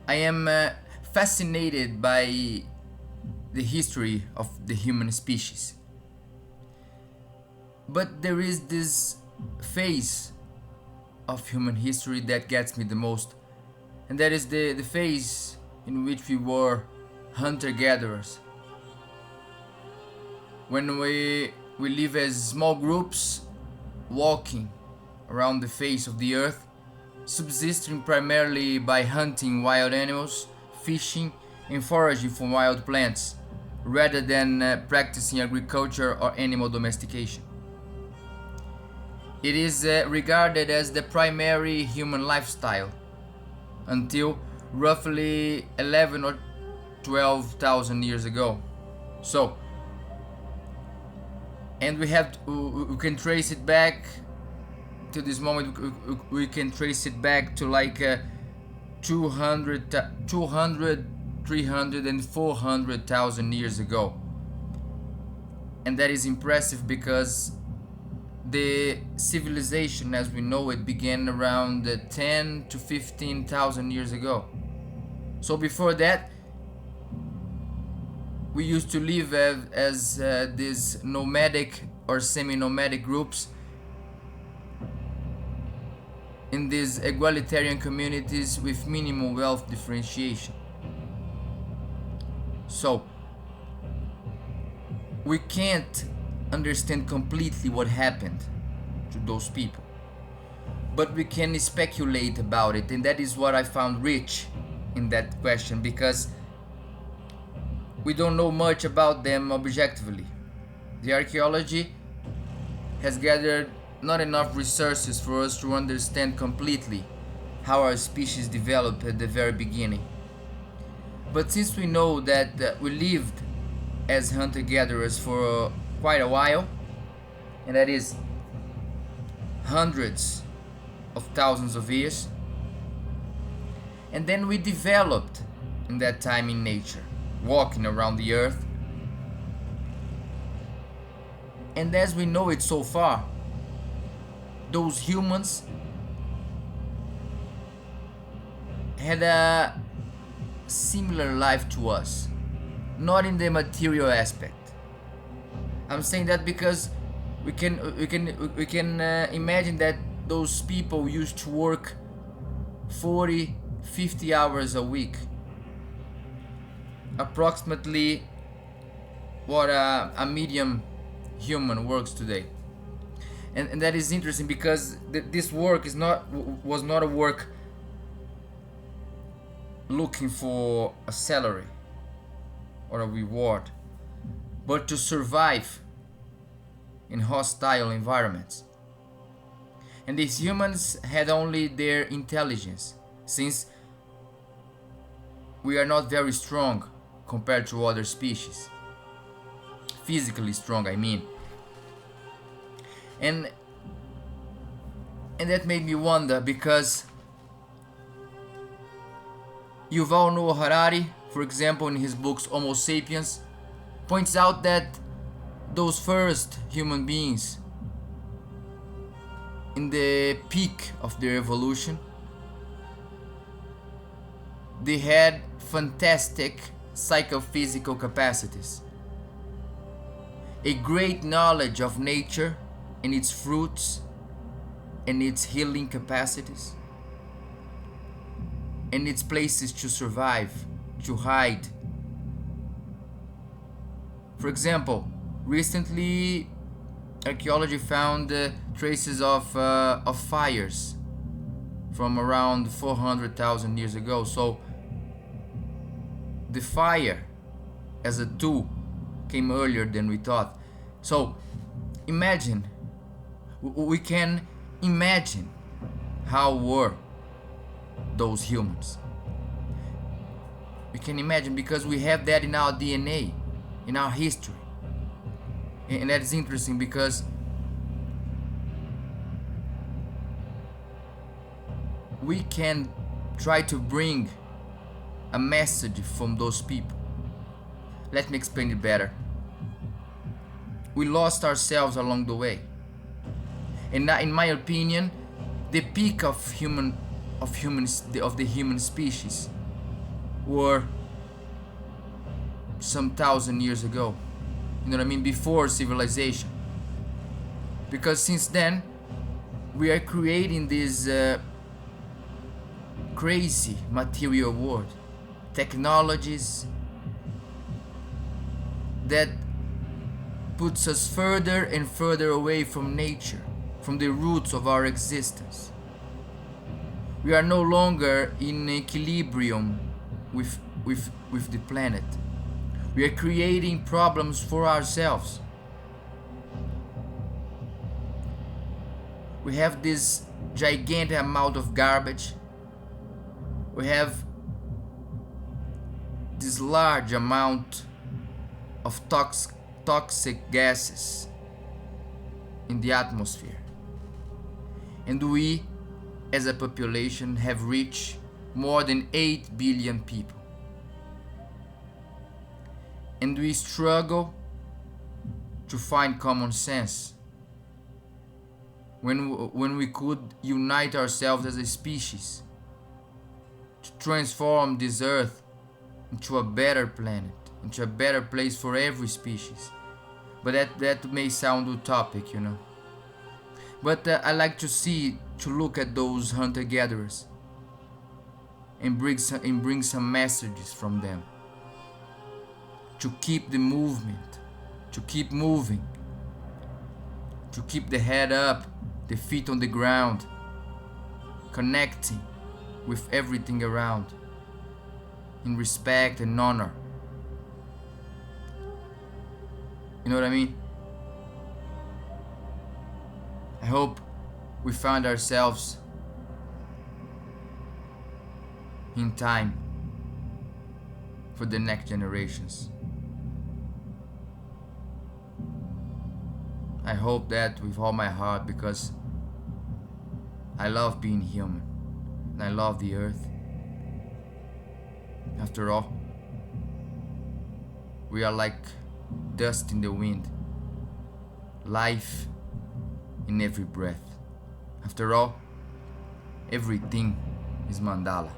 I am fascinated by the history of the human species. But there is this phase of human history that gets me the most, and that is the phase in which we were hunter-gatherers. When we live as small groups walking around the face of the earth, subsisting primarily by hunting wild animals, fishing, and foraging for wild plants, rather than practicing agriculture or animal domestication. It is regarded as the primary human lifestyle until roughly 11 or 12,000 years ago. So, and we can trace it back to this moment. We can trace it back to like 200, 300 and 400,000 years ago. And that is impressive because the civilization as we know it began around 10 to 15,000 years ago. So before that, we used to live as these nomadic or semi-nomadic groups in these egalitarian communities with minimal wealth differentiation. So we can't understand completely what happened to those people, but we can speculate about it, and that is what I found rich in that question, because we don't know much about them objectively. The archaeology has gathered not enough resources for us to understand completely how our species developed at the very beginning. But since we know that we lived as hunter-gatherers for quite a while, and that is hundreds of thousands of years, and then we developed in that time in nature, walking around the earth, and as we know it so far, those humans had a similar life to us, not in the material aspect. I'm saying that because we can imagine that those people used to work 40, 50 hours a week, approximately what a medium human works today. And that is interesting because this work was not a work looking for a salary or a reward, but to survive in hostile environments. And these humans had only their intelligence, since we are not very strong compared to other species. Physically strong, I mean. And that made me wonder, because Yuval Noah Harari, for example, in his books Homo Sapiens, points out that those first human beings in the peak of their evolution, they had fantastic psychophysical capacities, a great knowledge of nature and its fruits and its healing capacities and its places to survive, to hide. For example, recently archaeology found traces of fires from around 400,000 years ago. So the fire as a tool came earlier than we thought. So imagine, we can imagine how were those humans. We can imagine because we have that in our DNA, in our history. And that is interesting because we can try to bring a message from those people. Let me explain it better. We lost ourselves along the way. And in my opinion, the peak of the human species or some thousand years ago. You know what I mean? Before civilization. Because since then, we are creating this crazy material world. Technologies that puts us further and further away from nature, from the roots of our existence. We are no longer in equilibrium with the planet. We are creating problems for ourselves. We have this gigantic amount of garbage. We have this large amount of toxic gases in the atmosphere. And we, as a population, have reached more than 8 billion people. And we struggle to find common sense when we could unite ourselves as a species to transform this earth into a better planet, into a better place for every species. But that may sound utopic, you know. But I like to look at those hunter-gatherers and bring some messages from them, to keep the movement, to keep moving, to keep the head up, the feet on the ground, connecting with everything around in respect and honor. You know what I mean? I hope we find ourselves in time for the next generations. I hope that with all my heart, because I love being human and I love the earth. After all, we are like dust in the wind, life in every breath. After all, everything is Mandala.